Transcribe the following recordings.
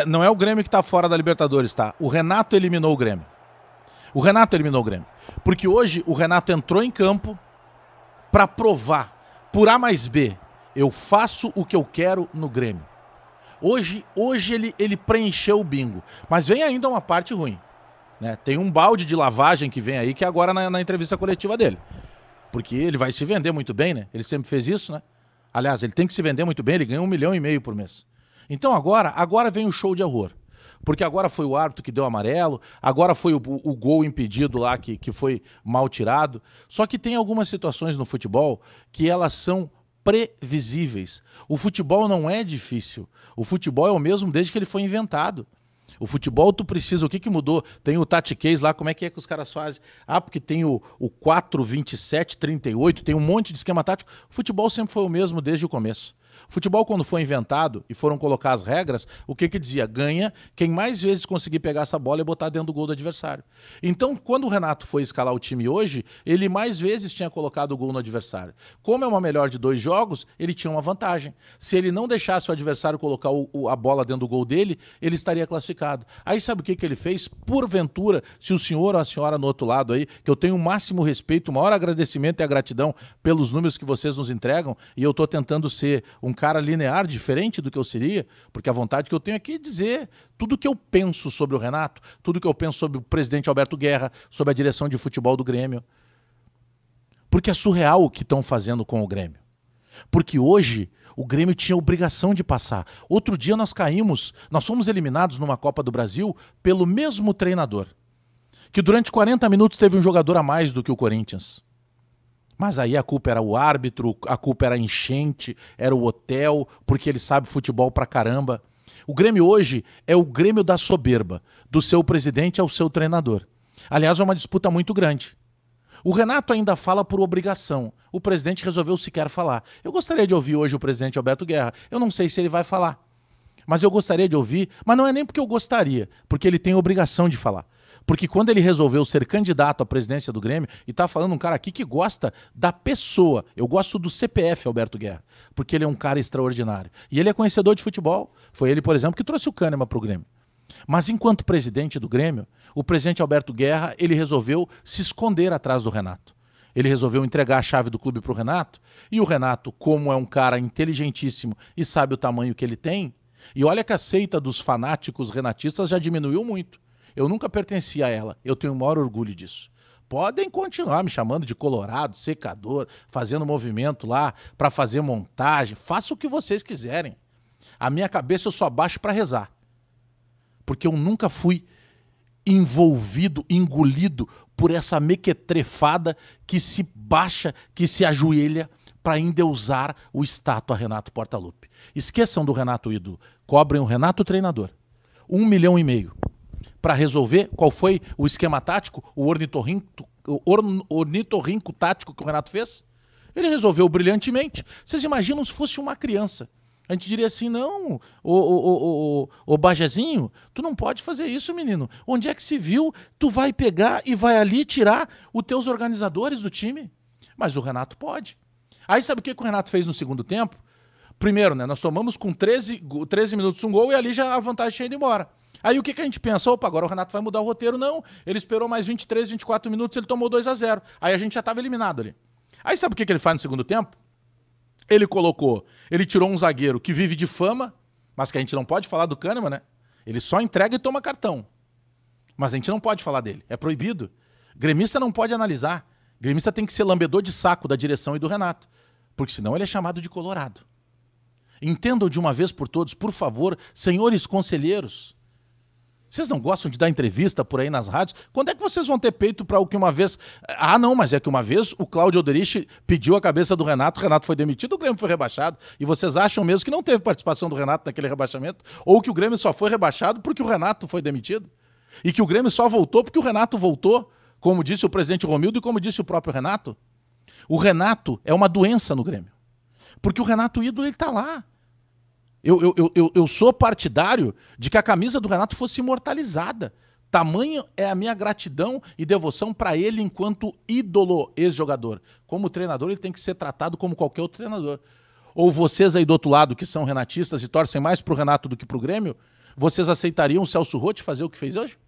Não é o Grêmio que está fora da Libertadores, tá? O Renato eliminou o Grêmio. O Renato eliminou o Grêmio. Porque hoje o Renato entrou em campo para provar, por A mais B, eu faço o que eu quero no Grêmio. Hoje ele preencheu o bingo. Mas vem ainda uma parte ruim, né? Tem um balde de lavagem que vem aí, que é agora na entrevista coletiva dele. Porque ele vai se vender muito bem, né? Ele sempre fez isso, né? Aliás, ele tem que se vender muito bem, ele ganha 1,5 milhão por mês. Então agora vem o show de horror. Porque agora foi o árbitro que deu amarelo, agora foi o gol impedido lá que foi mal tirado. Só que tem algumas situações no futebol que elas são previsíveis. O futebol não é difícil. O futebol é o mesmo desde que ele foi inventado. O futebol tu precisa, o que mudou? Tem o tactiquez lá, como é que os caras fazem? Ah, porque tem o 4, 27, 38, tem um monte de esquema tático. O futebol sempre foi o mesmo desde o começo. O futebol, quando foi inventado e foram colocar as regras, o que dizia? Ganha quem mais vezes conseguir pegar essa bola e botar dentro do gol do adversário. Então, quando o Renato foi escalar o time hoje, ele mais vezes tinha colocado o gol no adversário. Como é uma melhor de 2 jogos, ele tinha uma vantagem. Se ele não deixasse o adversário colocar a bola dentro do gol dele, ele estaria classificado. Aí sabe o que ele fez? Porventura, se o senhor ou a senhora no outro lado aí, que eu tenho o máximo respeito, o maior agradecimento e a gratidão pelos números que vocês nos entregam, e eu estou tentando ser um cara linear, diferente do que eu seria, porque a vontade que eu tenho aqui é dizer tudo que eu penso sobre o Renato, tudo que eu penso sobre o presidente Alberto Guerra, sobre a direção de futebol do Grêmio. Porque é surreal o que estão fazendo com o Grêmio. Porque hoje o Grêmio tinha obrigação de passar. Outro dia nós fomos eliminados numa Copa do Brasil pelo mesmo treinador, que durante 40 minutos teve um jogador a mais do que o Corinthians. Mas aí a culpa era o árbitro, a culpa era a enchente, era o hotel, porque ele sabe futebol pra caramba. O Grêmio hoje é o Grêmio da soberba, do seu presidente ao seu treinador. Aliás, é uma disputa muito grande. O Renato ainda fala por obrigação. O presidente resolveu sequer falar. Eu gostaria de ouvir hoje o presidente Alberto Guerra. Eu não sei se ele vai falar. Mas eu gostaria de ouvir, mas não é nem porque eu gostaria, porque ele tem obrigação de falar. Porque quando ele resolveu ser candidato à presidência do Grêmio, e tá falando um cara aqui que gosta da pessoa, eu gosto do CPF Alberto Guerra, porque ele é um cara extraordinário. E ele é conhecedor de futebol. Foi ele, por exemplo, que trouxe o Kahneman pro Grêmio. Mas enquanto presidente do Grêmio, o presidente Alberto Guerra, ele resolveu se esconder atrás do Renato. Ele resolveu entregar a chave do clube pro Renato, e o Renato, como é um cara inteligentíssimo e sabe o tamanho que ele tem, e olha que a seita dos fanáticos renatistas já diminuiu muito. Eu nunca pertenci a ela, eu tenho o maior orgulho disso. Podem continuar me chamando de colorado, secador, fazendo movimento lá para fazer montagem, faça o que vocês quiserem. A minha cabeça eu só baixo para rezar. Porque eu nunca fui envolvido, engolido por essa mequetrefada que se baixa, que se ajoelha para endeusar o estátua Renato Portaluppi. Esqueçam do Renato ídolo, cobrem o Renato treinador. 1,5 milhão. Para resolver qual foi o esquema tático, o ornitorrinco tático que o Renato fez. Ele resolveu brilhantemente. Vocês imaginam se fosse uma criança? A gente diria assim, não, ô Bajezinho, tu não pode fazer isso, menino. Onde é que se viu? Tu vai pegar e vai ali tirar os teus organizadores do time. Mas o Renato pode. Aí sabe o que o Renato fez no segundo tempo? Primeiro, né, nós tomamos com 13 minutos um gol e ali já a vantagem tinha ido embora. Aí o que a gente pensa? Opa, agora o Renato vai mudar o roteiro. Não, ele esperou mais 23, 24 minutos, ele tomou 2-0. Aí a gente já estava eliminado ali. Aí sabe o que ele faz no segundo tempo? Ele tirou um zagueiro que vive de fama, mas que a gente não pode falar do Kahneman, né? Ele só entrega e toma cartão. Mas a gente não pode falar dele, é proibido. Gremista não pode analisar. Gremista tem que ser lambedor de saco da direção e do Renato, porque senão ele é chamado de colorado. Entendam de uma vez por todos, por favor, senhores conselheiros. Vocês não gostam de dar entrevista por aí nas rádios? Quando é que vocês vão ter peito para o que uma vez... Ah, não, mas é que uma vez o Cláudio Alderich pediu a cabeça do Renato, o Renato foi demitido, o Grêmio foi rebaixado. E vocês acham mesmo que não teve participação do Renato naquele rebaixamento? Ou que o Grêmio só foi rebaixado porque o Renato foi demitido? E que o Grêmio só voltou porque o Renato voltou, como disse o presidente Romildo e como disse o próprio Renato? O Renato é uma doença no Grêmio. Porque o Renato ídolo, ele tá lá. Eu sou partidário de que a camisa do Renato fosse imortalizada. Tamanho é a minha gratidão e devoção para ele enquanto ídolo ex-jogador. Como treinador, ele tem que ser tratado como qualquer outro treinador. Ou vocês aí do outro lado, que são renatistas e torcem mais pro Renato do que pro Grêmio, Vocês aceitariam o Celso Roth fazer o que fez hoje?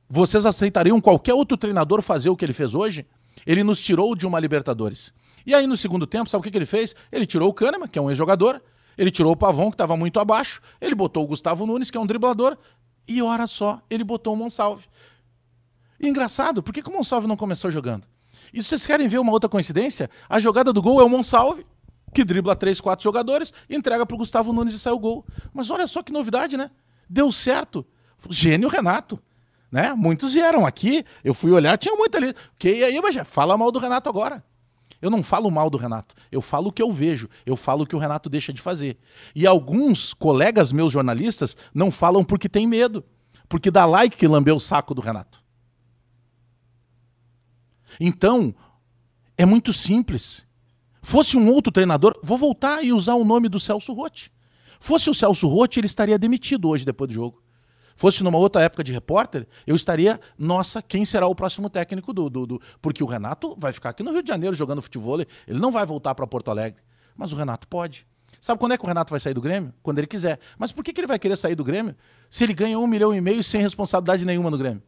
Vocês aceitariam qualquer outro treinador fazer o que ele fez hoje? Ele nos tirou de uma Libertadores. E aí no segundo tempo, sabe o que ele fez? Ele tirou o Kahneman, que é um ex-jogador, ele tirou o Pavon, que estava muito abaixo, ele botou o Gustavo Nunes, que é um driblador, e ora só, ele botou o Monsalve. E engraçado, por que o Monsalve não começou jogando? E se vocês querem ver uma outra coincidência, a jogada do gol é o Monsalve, que dribla 3, 4 jogadores, entrega para o Gustavo Nunes e sai o gol. Mas olha só que novidade, né? Deu certo. Gênio Renato. Né? Muitos vieram aqui, eu fui olhar, tinha muito ali. E aí, mas fala mal do Renato agora. Eu não falo mal do Renato, eu falo o que eu vejo, eu falo o que o Renato deixa de fazer. E alguns colegas meus jornalistas não falam porque tem medo, porque dá like que lambeu o saco do Renato. Então, é muito simples. Fosse um outro treinador, vou voltar e usar o nome do Celso Roth. Fosse o Celso Roth, ele estaria demitido hoje depois do jogo. Fosse numa outra época de repórter, eu estaria, nossa, quem será o próximo técnico Porque o Renato vai ficar aqui no Rio de Janeiro jogando futebol, ele não vai voltar para Porto Alegre. Mas o Renato pode. Sabe quando é que o Renato vai sair do Grêmio? Quando ele quiser. Mas por que ele vai querer sair do Grêmio se ele ganha 1,5 milhão sem responsabilidade nenhuma no Grêmio?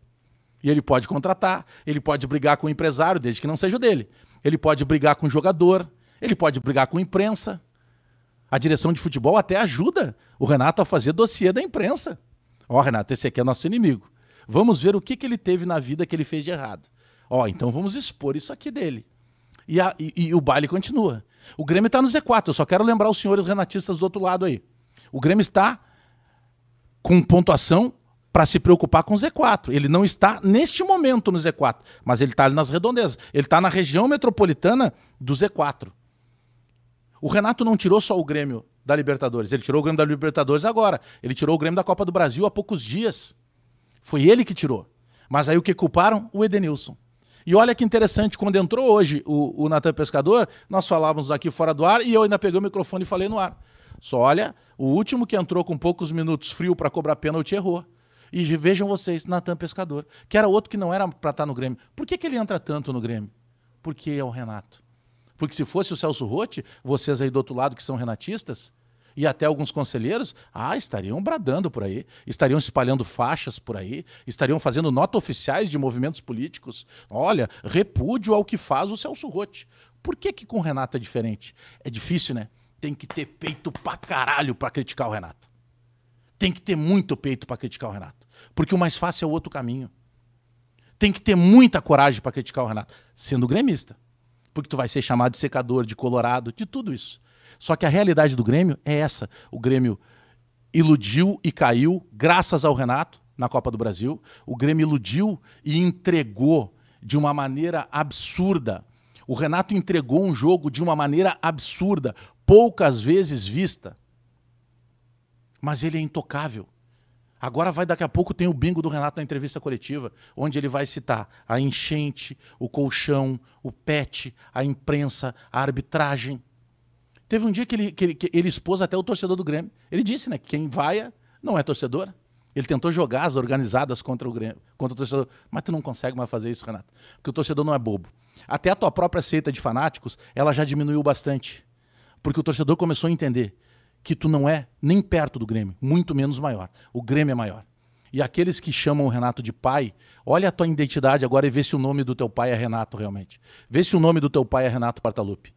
E ele pode contratar, ele pode brigar com o empresário, desde que não seja o dele. Ele pode brigar com o jogador, ele pode brigar com a imprensa. A direção de futebol até ajuda o Renato a fazer dossiê da imprensa. Ó, Renato, esse aqui é nosso inimigo. Vamos ver o que ele teve na vida que ele fez de errado. Ó, então vamos expor isso aqui dele. E o baile continua. O Grêmio está no Z4, eu só quero lembrar os senhores renatistas do outro lado aí. O Grêmio está com pontuação para se preocupar com o Z4. Ele não está neste momento no Z4, mas ele está ali nas redondezas. Ele está na região metropolitana do Z4. O Renato não tirou só o Grêmio da Libertadores, ele tirou o Grêmio da Libertadores agora. Ele tirou o Grêmio da Copa do Brasil há poucos dias. Foi ele que tirou. Mas aí o que culparam? O Edenilson. E olha que interessante, quando entrou hoje o Natan Pescador, nós falávamos aqui fora do ar e eu ainda peguei o microfone e falei no ar. Só olha, o último que entrou com poucos minutos frio para cobrar pênalti errou. E vejam vocês, Natan Pescador, que era outro que não era para estar no Grêmio. Por que ele entra tanto no Grêmio? Porque é o Renato. Porque se fosse o Celso Roth, vocês aí do outro lado que são renatistas, e até alguns conselheiros, estariam bradando por aí, estariam espalhando faixas por aí, estariam fazendo notas oficiais de movimentos políticos. Olha, repúdio ao que faz o Celso Roth. Por que com o Renato é diferente? É difícil, né? Tem que ter peito pra caralho pra criticar o Renato. Tem que ter muito peito pra criticar o Renato. Porque o mais fácil é o outro caminho. Tem que ter muita coragem pra criticar o Renato, sendo gremista. Porque tu vai ser chamado de secador, de colorado, de tudo isso. Só que a realidade do Grêmio é essa. O Grêmio iludiu e caiu graças ao Renato na Copa do Brasil. O Grêmio iludiu e entregou de uma maneira absurda. O Renato entregou um jogo de uma maneira absurda, poucas vezes vista. Mas ele é intocável. Agora daqui a pouco tem o bingo do Renato na entrevista coletiva, onde ele vai citar a enchente, o colchão, o pet, a imprensa, a arbitragem. Teve um dia que ele expôs até o torcedor do Grêmio. Ele disse, né, que quem vaia não é torcedor. Ele tentou jogar as organizadas contra o Grêmio, contra o torcedor. Mas tu não consegue mais fazer isso, Renato. Porque o torcedor não é bobo. Até a tua própria seita de fanáticos, ela já diminuiu bastante. Porque o torcedor começou a entender que tu não é nem perto do Grêmio, muito menos maior. O Grêmio é maior. E aqueles que chamam o Renato de pai, olha a tua identidade agora e vê se o nome do teu pai é Renato realmente. Vê se o nome do teu pai é Renato Portaluppi.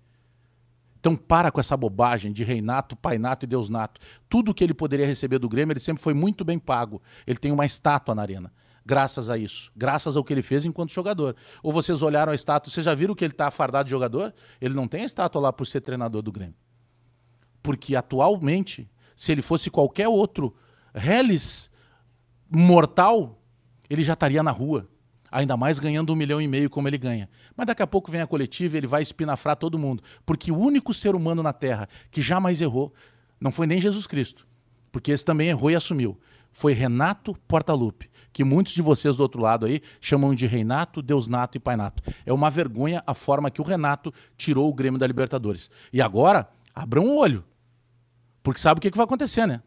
Então para com essa bobagem de Reinato, Pai Nato e Deus Nato. Tudo que ele poderia receber do Grêmio, ele sempre foi muito bem pago. Ele tem uma estátua na arena. Graças a isso. Graças ao que ele fez enquanto jogador. Ou vocês olharam a estátua, vocês já viram que ele está fardado de jogador? Ele não tem a estátua lá por ser treinador do Grêmio. Porque atualmente, se ele fosse qualquer outro reles mortal, ele já estaria na rua. Ainda mais ganhando 1,5 milhão como ele ganha. Mas daqui a pouco vem a coletiva e ele vai espinafrar todo mundo. Porque o único ser humano na Terra que jamais errou não foi nem Jesus Cristo. Porque esse também errou e assumiu. Foi Renato Portaluppi, que muitos de vocês do outro lado aí chamam de Reinato, Deus Nato e Pai Nato. É uma vergonha a forma que o Renato tirou o Grêmio da Libertadores. E agora, abram o olho. Porque sabe o que vai acontecer, né?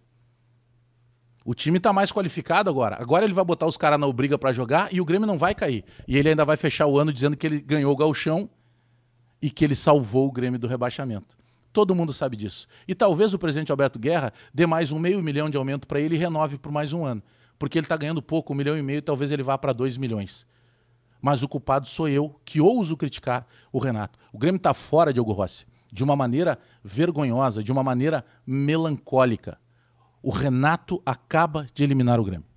O time está mais qualificado agora. Agora ele vai botar os caras na briga para jogar e o Grêmio não vai cair. E ele ainda vai fechar o ano dizendo que ele ganhou o Gauchão e que ele salvou o Grêmio do rebaixamento. Todo mundo sabe disso. E talvez o presidente Alberto Guerra dê mais R$500 mil de aumento para ele e renove por mais um ano. Porque ele está ganhando pouco, R$1,5 milhão, e talvez ele vá para 2 milhões. Mas o culpado sou eu, que ouso criticar o Renato. O Grêmio está fora, Diogo Rossi, de uma maneira vergonhosa, de uma maneira melancólica. O Renato acaba de eliminar o Grêmio.